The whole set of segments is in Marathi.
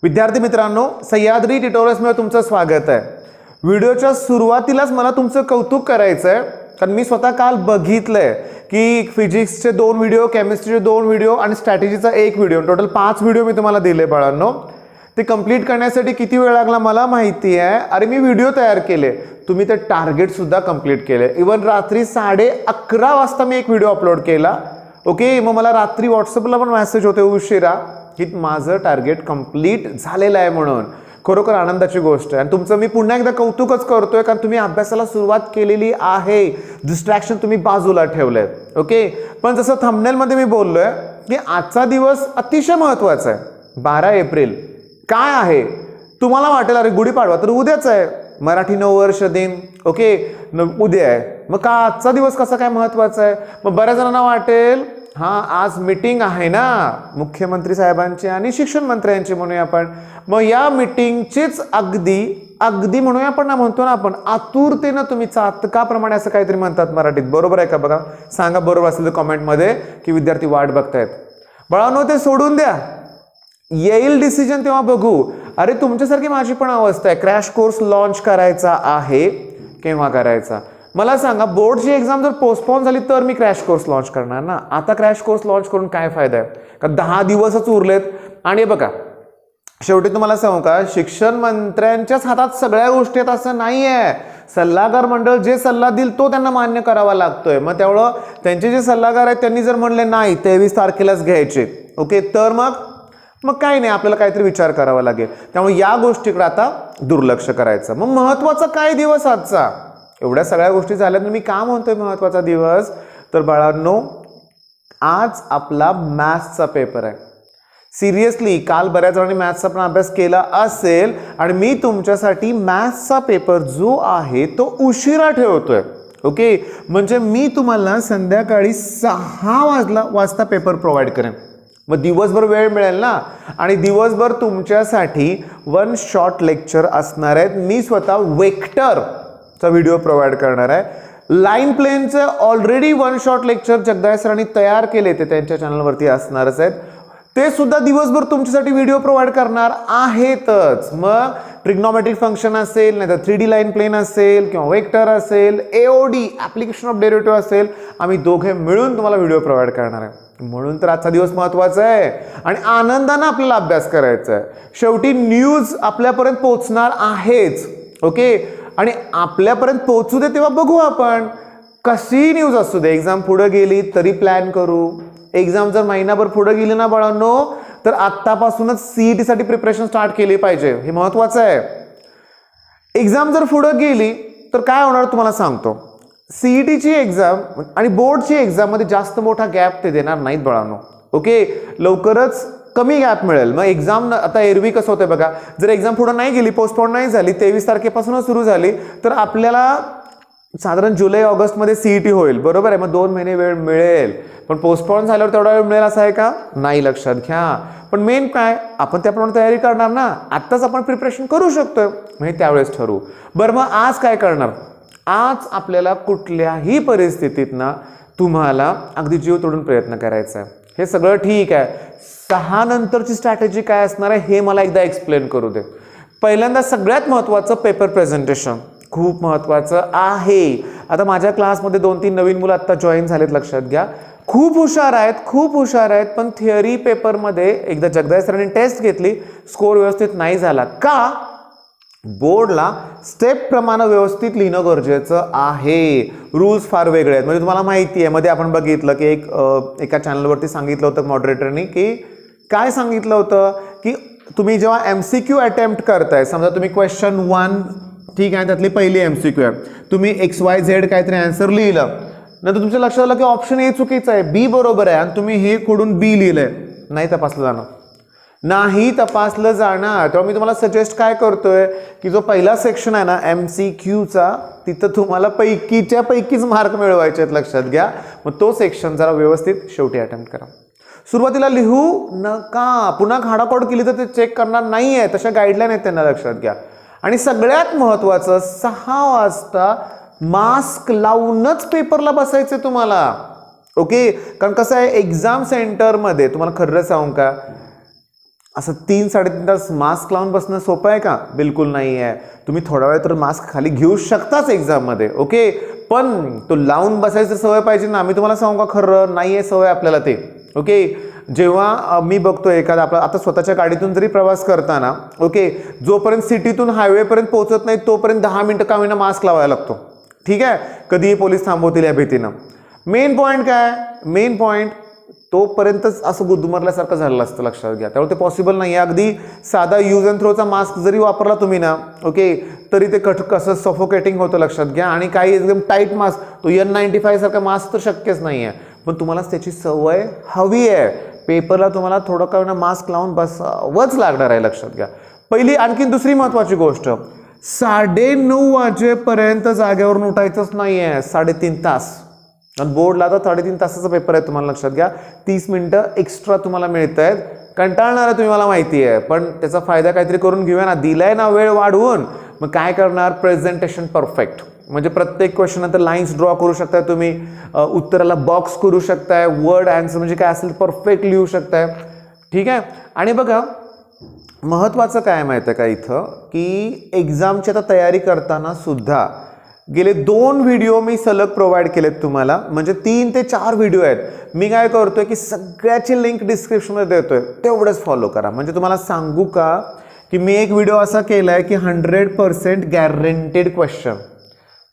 विद्यार्थी मित्रांनो, सह्याद्री ट्युटोरियल्समध्ये तुमचं स्वागत आहे। व्हिडिओच्या सुरुवातीलाच मला तुमचं कौतुक करायचं आहे, कारण मी स्वतः काल बघितलंय की फिजिक्सचे 2 व्हिडिओ, केमिस्ट्रीचे 2 व्हिडिओ आणि स्ट्रॅटेजीचा 1 व्हिडिओ, टोटल 5 व्हिडिओ मी तुम्हाला दिले बाळांनो। ते कंप्लीट करण्यासाठी किती वेळ लागला मला माहिती आहे। अरे मी व्हिडिओ तयार केले, तुम्ही ते टार्गेट सुद्धा कंप्लीट केले। इवन रात्री 11:30 वाजता मी एक व्हिडिओ अपलोड केला। ओके, मग मला रात्री व्हॉट्सअपला पण मेसेज होते उशिरा की माझं टार्गेट कंप्लीट झालेलं आहे म्हणून। खरोखर आनंदाची गोष्ट आहे आणि तुमचं मी पुन्हा एकदा कौतुकच करतोय, कारण तुम्ही अभ्यासाला सुरुवात केलेली आहे, डिस्ट्रॅक्शन तुम्ही बाजूला ठेवलंय। ओके, पण जसं थंबनेल मध्ये मी बोललोय की आजचा दिवस अतिशय महत्त्वाचा आहे। 12 एप्रिल काय आहे? तुम्हाला वाटेल अरे गुढीपाडवा तर उद्याच आहे, मराठी नववर्ष दिन ओके उद्या आहे, मग का आजचा दिवस कसा काय महत्त्वाचा आहे? मग बऱ्याच जणांना वाटेल हां आज मीटिंग आहे ना मुख्यमंत्री साहेबांची आणि शिक्षण मंत्र्यांची म्हणूया आपण, मग या मीटिंगचीच अगदी म्हणूया आपण ना, म्हणतो ना आपण आतुरतेनं तुम्ही चातकाप्रमाणे असं काहीतरी म्हणतात मराठीत, बरोबर आहे का? बघा सांगा बरोबर असेल तर कमेंटमध्ये की विद्यार्थी वाट बघतायत। बाळांनो ते सोडून द्या, येईल डिसिजन तेव्हा बघू। अरे तुमच्यासारखी माझी पण अवस्था आहे, क्रॅश कोर्स लॉन्च करायचा आहे, केव्हा करायचा मला सांगा? बोर्डची एक्झाम जर पोस्टपोन झाली तर मी क्रॅश कोर्स लॉन्च करणार ना। आता क्रॅश कोर्स लॉन्च करून काय फायदा आहे? का 10 दिवसच उरलेत। आणि बघा शेवटी तुम्हाला सांगू का, शिक्षण मंत्र्यांच्याच हातात सगळ्या गोष्टी आहेत असं नाहीये। सल्लागार मंडळ जे सल्ला देईल तो त्यांना मान्य करावा लागतोय। मग त्यामुळं त्यांचे जे सल्लागार आहेत त्यांनी जर म्हणले नाही 23 तारखेलाच घ्यायचे ओके, तर मग काही नाही, आपल्याला काहीतरी विचार करावा लागेल। त्यामुळे या गोष्टीकडे आता दुर्लक्ष करायचं। मग महत्वाचा काय दिवस आजचा? एवढ्या सगळ्या गोष्टी झाल्यात, मी का म्हणतोय महत्वाचा दिवस? तर बाळांनो आज आपला मॅथ्सचा पेपर आहे। सिरियसली काल बऱ्याच जणांनी मॅथ्सचा पण अभ्यास केला असेल आणि मी तुमच्यासाठी मॅथ्सचा पेपर जो आहे तो उशिरा ठेवतोय। ओके, म्हणजे मी तुम्हाला संध्याकाळी 6 वाजता पेपर प्रोव्हाइड करेन। मग दिवसभर वेळ मिळेल ना, आणि दिवसभर तुमच्यासाठी 1 शॉर्ट लेक्चर असणार आहेत। मी स्वतः वेक्टरचा व्हिडिओ प्रोव्हाइड करणार आहे। Line प्लेनचं already 1 short lecture Jagday सरांनी तयार केले, ते त्यांच्या चॅनलवरती असणारच आहेत, ते सुद्धा दिवसभर तुमच्यासाठी व्हिडिओ प्रोव्हाइड करणार आहेतच। मग ट्रिग्नोमेट्रिक फंक्शन असेल, नाही तर 3D लाईन प्लेन असेल किंवा वेक्टर असेल, एओडी ॲप्लिकेशन ऑफ डेरिव्हेटिव्ह असेल, आम्ही दोघे मिळून तुम्हाला व्हिडिओ प्रोव्हाइड करणार आहे। म्हणून तर आजचा दिवस महत्त्वाचा आहे आणि आनंदाने आपल्याला अभ्यास करायचा आहे। शेवटी न्यूज आपल्यापर्यंत पोहोचणार आहेच ओके, आणि आपल्यापर्यंत पोहोचू दे तेव्हा बघू आपण कशी न्यूज असू दे। एक्झाम पुढे गेली तरी प्लॅन करू। एक्झाम जर महिनाभर पुढे गेली ना बाळांनो, तर आत्तापासूनच सीईटी साठी प्रिपरेशन स्टार्ट केली पाहिजे, हे महत्त्वाचं आहे। एक्झाम जर पुढे गेली तर काय होणार तुम्हाला सांगतो, सीईटीची एक्झाम आणि बोर्डची एक्झाम मध्ये जास्त मोठा गॅप ते देणार नाहीत बाळांनो। ओके, लवकरच कमी गॅप मिळेल। मग एक्झाम आता एरवी कसं होतं बघा, जर एक्झाम पुढे नाही गेली, पोस्टपोन नाही झाली, 23 तारखेपासूनच सुरू झाली, तर आपल्याला साधारण जुलै ऑगस्ट मध्ये सीईटी होईल, बरोबर आहे? मग 2 महिने वेळ मिळेल, पण पोस्टपोन झाल्यावर तेवढा वेळ मिळेल असं आहे का? नाही, लक्षात घ्या। पण मेन काय, आपण त्याप्रमाणे तयारी करणार ना, आत्ताच आपण प्रिपरेशन करू शकतोय, म्हणजे त्यावेळेस ठरवू। बरं मग आज काय करणार? आज आपल्याला कुठल्याही परिस्थितीत ना तुम्हाला अगदी जीव तोडून प्रयत्न करायचा आहे। हे सगळं ठीक आहे, 6 नंतरची स्ट्रॅटेजी काय असणार आहे हे मला एकदा एक्सप्लेन करू दे। पहिल्यांदा सगळ्यात महत्त्वाचं पेपर प्रेझेंटेशन खूप महत्त्वाचं आहे। आता माझ्या क्लासमध्ये 2-3 नवीन मुलं आता जॉईन झालेत, लक्षात घ्या, खूप हुशार आहेत, पण थिअरी पेपरमध्ये एकदा जगदाय सरांनी टेस्ट घेतली, स्कोर व्यवस्थित नाही झाला का? बोर्डला स्टेप प्रमाणे व्यवस्थित लिहिणं गरजेचं आहे। रूल्स फार वेगळे आहेत, म्हणजे तुम्हाला माहिती आहे, मध्ये आपण बघितलं की एका चॅनलवरती सांगितलं होतं मॉडरेटरनी, की काय सांगितलं होतं की तुम्ही जेव्हा MCQ अटेम्प्ट करताय, समजा तुम्ही क्वेश्चन 1 ठीक आहे, त्यातली पहिली MCQ आहे, तुम्ही XYZ काहीतरी आन्सर लिहिलं, नंतर तुमच्या लक्षात आलं की ऑप्शन ए चुकीचं आहे, बी बरोबर आहे, आणि तुम्ही हे खोडून बी लिहिलंय, नाही तपासलं जाणार। तेव्हा मी तुम्हाला सजेस्ट काय करतोय की जो पहिला सेक्शन आहे ना MCQचा, तिथं तुम्हाला पैकीच्या पैकीच मार्क मिळवायचे आहेत, लक्षात घ्या। मग तो सेक्शन जरा व्यवस्थित शेवटी अटेम्प्ट करा। सुरुवातीला लिहू नका, पुन्हा खाडाखोड केली तर ते चेक करणार नाहीये, तशा गाईडलाईन आहेत त्यांना, लक्षात घ्या। आणि सगळ्यात महत्त्वाचं 6 वाजता मास्क लावूनच पेपरला बसायचे तुम्हाला ओके, कारण कसं आहे एक्झाम सेंटरमध्ये तुम्हाला खरं सांगू का, असं 3-3.5 तास मास्क लावून बसणं सोपं आहे का? बिलकुल नाही आहे. तुम्ही थोडा वेळ तर मास्क खाली घेऊ शकताच एक्झाममध्ये, ओके, पण तो लावून बसायचं सवय पाहिजे ना. मी तुम्हाला सांगू का, खरं नाही आहे सवय आपल्याला ते, ओके. जेव्हा मी बघतो एखादा आपला आता स्वतःच्या गाडीतून जरी प्रवास करताना, ओके, जोपर्यंत सिटीतून हायवेपर्यंत पोहोचत नाही तोपर्यंत 10 मिनिटं का होईना मास्क लावायला लागतो, ठीक आहे. कधीही पोलीस थांबवतील या भीतीनं. मेन पॉईंट काय, मेन पॉईंट तोपर्यंतच असं गुदमरल्यासारखं झालेलं असतं, लक्षात घ्या. त्यामुळे ते पॉसिबल नाही आहे. अगदी साधा यूज अँड थ्रोचा मास्क जरी वापरला तुम्ही ना, ओके, तरी ते कसं सफोकेटिंग होतं, लक्षात घ्या. आणि काही एकदम टाईट मास्क, तो N95 सारखा मास्क तर शक्यच नाही आहे. पण तुम्हाला त्याची सवय हवी आहे. पेपरला तुम्हाला थोडं का होईना मास्क लावून बसावंच लागणार आहे, लक्षात घ्या. पहिली आणखी दुसरी महत्त्वाची गोष्ट, 9:30 वाजेपर्यंत जागेवरून उठायचंच नाही आहे. 3.5 तास. बोर्डला तर 3.5 तासाचा पेपर आहे, तुम्हाला लक्षात घ्या. 30 मिनिटं एक्स्ट्रा तुम्हाला मिळत आहेत. कंटाळणार आहे तुम्ही, मला माहिती आहे, पण त्याचा फायदा काहीतरी करून घेऊया ना. दिलाय ना वेळ वाढवून, मग काय करणार, प्रेझेंटेशन परफेक्ट. म्हणजे प्रत्येक क्वेश्चन नंतर लाईन्स ड्रॉ करू शकताय तुम्ही, उत्तराला बॉक्स करू शकताय, वर्ड आन्सर म्हणजे काय असेल परफेक्ट लिहू शकताय, ठीक आहे. आणि बघा महत्त्वाचं काय माहिती आहे का इथं, की एक्झामची आता तयारी करताना सुद्धा गेले 2 व्हिडिओ मी सलग प्रोव्हाइड केलेत तुम्हाला. म्हणजे 3 ते 4 व्हिडिओ आहेत. मी काय करतोय की सगळ्याची लिंक डिस्क्रिप्शनमध्ये देतोय, तेवढंच फॉलो करा. म्हणजे तुम्हाला सांगू का, की मी एक व्हिडिओ असा केला आहे की 100% गॅरंटेड क्वेश्चन.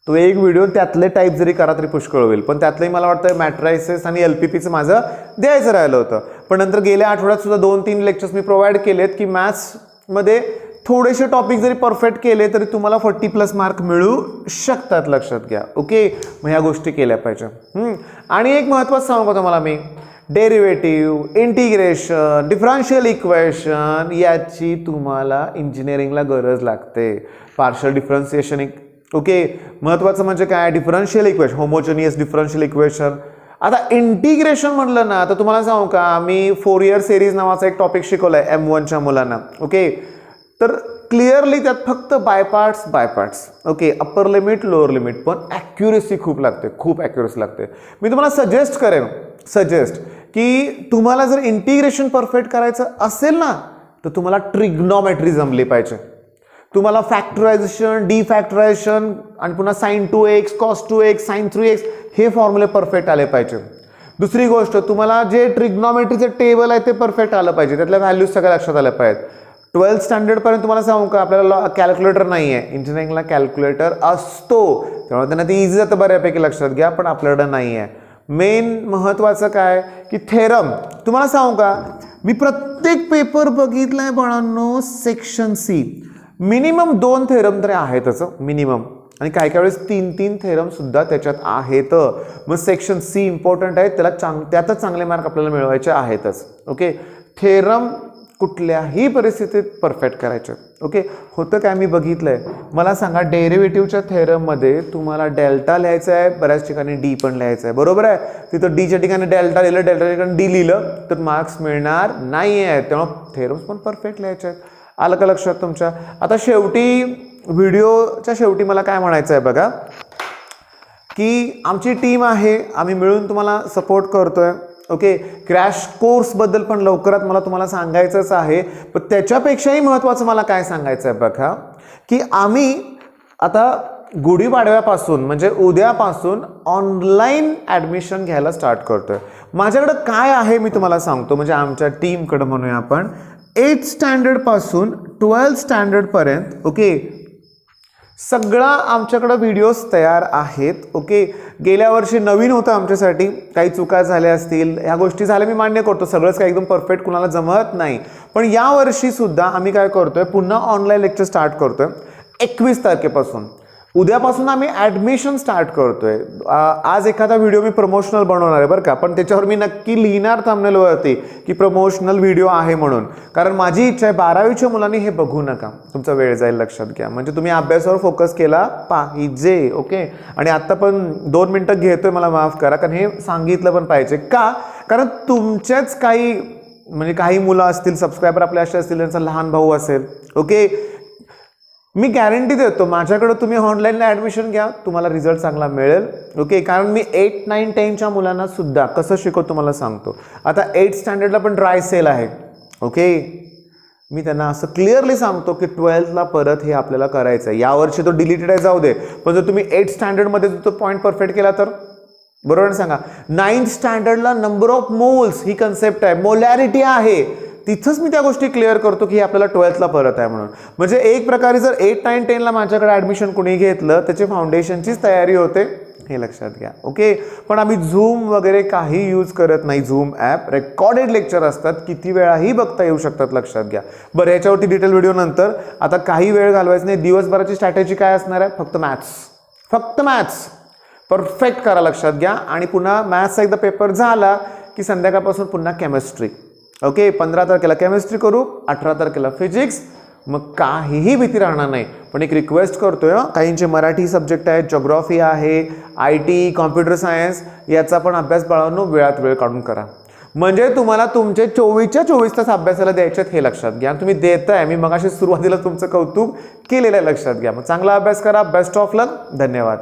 तो एक व्हिडिओ त्यातले टाईप जरी करा तरी पुष्कळ होईल. पण त्यातलंही मला वाटतं मॅट्रायसिस आणि LPPचं माझं द्यायचं राहिलं होतं. पण नंतर गेल्या आठवड्यात सुद्धा 2-3 लेक्चर्स मी प्रोव्हाइड केलेत की मॅथ्समध्ये थोडेसे टॉपिक जरी परफेक्ट केले तरी तुम्हाला 40+ मार्क मिळू शकतात, लक्षात घ्या, ओके. मग ह्या गोष्टी केल्या पाहिजे. आणि एक महत्त्वाचं सांगू का तुम्हाला मी, डेरिव्हेटिव्ह, इंटिग्रेशन, डिफरन्शियल इक्वेशन याची तुम्हाला इंजिनिअरिंगला गरज लागते. Partial differentiation, okay. महत्त्वाचं म्हणजे काय, differential equation, homogeneous differential equation. आता इंटिग्रेशन म्हटलं ना तर तुम्हाला सांगू का, मी 4 इयर सिरीज नावाचा एक टॉपिक शिकवलाय M1च्या मुलांना, ओके. तर क्लिअरली त्यात फक्त by parts, okay, upper limit lower limit, पण ॲक्युरेसी खूप लागते, खूप ॲक्युरेसी लागते. मी तुम्हाला सजेस्ट की तुम्हाला जर इंटिग्रेशन परफेक्ट करायचं असेल ना तर तुम्हाला ट्रिग्नॉमेट्री जमली पाहिजे. तुम्हाला फॅक्टरायझेशन, डिफॅक्टरायझेशन आणि पुन्हा sin 2x, cos 2x, sin 3x हे फॉर्म्युले परफेक्ट आले पाहिजे. दुसरी गोष्ट, तुम्हाला जे ट्रिग्नॉमेट्रीचे टेबल आहे ते परफेक्ट आलं पाहिजे, त्यातल्या व्हॅल्यूज सगळ्या लक्षात आल्या पाहिजेत. 12th स्टँडर्डपर्यंत तुम्हाला सांगू का, आपल्याला कॅल्क्युलेटर नाही आहे. इंजिनिअरिंगला कॅल्क्युलेटर असतो, त्यामुळे त्यांना ते इझी जातं बऱ्यापैकी, लक्षात घ्या, पण आपल्याकडं नाही आहे. मेन महत्त्वाचं काय की थेरम. तुम्हाला सांगू का, मी प्रत्येक पेपर बघितलाय बाळांनो, सेक्शन C मिनिमम 2 थेरम तरी आहेतच मिनिमम, आणि काही काही वेळेस 3-3 थेरम सुद्धा त्याच्यात आहेत. मग सेक्शन C इम्पॉर्टंट आहे, त्यातच चांगले मार्क आपल्याला मिळवायचे आहेतच, ओके. थेरम कुठल्याही परिस्थितीत परफेक्ट करायचं, ओके. होतं काय, मी बघितलंय. मला सांगा, डेरिव्हेटिव्हच्या थेरममध्ये तुम्हाला डेल्टा लिहायचं आहे, बऱ्याच ठिकाणी डी पण लिहायचं आहे, बरोबर आहे. तिथं डीच्या ठिकाणी डेल्टा लिहिलं, डेल्टा ठिकाणी डी लिहिलं तर मार्क्स मिळणार नाही आहे. त्यामुळे थेरम्स पण परफेक्ट लिहायचे आहेत. आलं का लक्षात तुमच्या? आता शेवटी, व्हिडिओच्या शेवटी मला काय म्हणायचं आहे बघा, की आमची टीम आहे, आम्ही मिळून तुम्हाला सपोर्ट करतोय, ओके. क्रॅश कोर्सबद्दल पण लवकरात मला तुम्हाला सांगायचंच आहे. पण त्याच्यापेक्षाही महत्त्वाचं मला काय सांगायचं आहे बघा, की आम्ही आता गुढीपाडव्यापासून म्हणजे उद्यापासून ऑनलाईन ॲडमिशन घ्यायला स्टार्ट करतोय. माझ्याकडं काय आहे मी तुम्हाला सांगतो, म्हणजे आमच्या टीमकडं म्हणूया आपण, 8th स्टँडर्डपासून 12th स्टँडर्डपर्यंत, ओके, सगळा आमच्याकडं व्हिडिओज तयार आहेत, ओके. गेल्या वर्षी नवीन होतं आमच्यासाठी, काही चुका झाल्या असतील, ह्या गोष्टी झाल्या, मी मान्य करतो, सगळंच काही एकदम परफेक्ट कुणाला जमत नाही. पण यावर्षी सुद्धा आम्ही काय करतोय, पुन्हा ऑनलाईन लेक्चर स्टार्ट करतोय 21 तारखेपासून. उद्यापासून आम्ही ॲडमिशन स्टार्ट करतोय. आज एखादा व्हिडिओ मी प्रमोशनल बनवणार आहे बरं का, पण त्याच्यावर मी नक्की लिहिणार थंबनेलवरती की प्रमोशनल व्हिडिओ आहे म्हणून, कारण माझी इच्छा आहे 12वीच्या मुलांनी हे बघू नका, तुमचा वेळ जाईल, लक्षात घ्या. म्हणजे तुम्ही अभ्यासावर फोकस केला पाहिजे, ओके. आणि आत्ता पण 2 मिनटं घेतोय, मला माफ करा, कारण हे सांगितलं पण पाहिजे का, कारण तुमच्याच काही मुलं असतील, सबस्क्रायबर आपले असे असतील, त्यांचा लहान भाऊ असेल, ओके. मी गॅरंटी देतो, माझ्याकडे तुम्ही ऑनलाईन ॲडमिशन घ्या, तुम्हाला रिझल्ट चांगला मिळेल, ओके. कारण मी 8, 9, 10च्या मुलांना सुद्धा कसं शिकवतो तुम्हाला सांगतो. आता 8th स्टँडर्डला पण ड्राय सेल आहे, ओके. मी त्यांना असं क्लिअरली सांगतो की 12thला परत हे आपल्याला करायचं आहे. यावर्षी तो डिलीटेड आहे जाऊ दे, पण जर तुम्ही 8th स्टँडर्डमध्ये तो पॉईंट परफेक्ट केला तर बरोबर सांगा. 9th स्टँडर्डला नंबर ऑफ मोल्स ही कन्सेप्ट आहे, मोलॅरिटी आहे, तिथंच मी त्या गोष्टी क्लिअर करतो की आपल्याला 12thला परत आहे म्हणून. म्हणजे एक प्रकारे जर 8, 9, 10ला माझ्याकडे ॲडमिशन कोणी घेतलं त्याची फाउंडेशनचीच तयारी होते, हे लक्षात घ्या. ओके, पण आम्ही झूम वगैरे काही यूज करत नाही. झूम ॲप रेकॉर्डेड लेक्चर असतात, किती वेळाही बघता येऊ शकतात, लक्षात घ्या. बरं, याच्यावरती डिटेल व्हिडिओ नंतर. आता काही वेळ घालवायचं नाही. दिवसभराची स्ट्रॅटेजी काय असणार आहे? फक्त मॅथ्स परफेक्ट करा, लक्षात घ्या. आणि पुन्हा मॅथ्सचा एकदा पेपर झाला की संध्याकाळपासून पुन्हा केमिस्ट्री. ओके, 15 तारखेला केमिस्ट्री करू, 18 तारखेला फिजिक्स. मग काहीही भीती राहणार नाही. पण एक रिक्वेस्ट करतोय, काहींचे मराठी सब्जेक्ट आहेत, जिओग्राफी आहे, IT, कॉम्प्युटर सायन्स, याचा पण अभ्यास बाळांनो वेळात वेळ काढून करा. म्हणजे तुम्हाला तुमचे 24च्या 24 तास अभ्यासाला द्यायचे हे लक्षात घ्या. तुम्ही देताय, मी मगाशी सुरुवातीला तुमचं कौतुक केलेलं आहे, लक्षात घ्या. मग चांगला अभ्यास करा. बेस्ट ऑफ लक. धन्यवाद.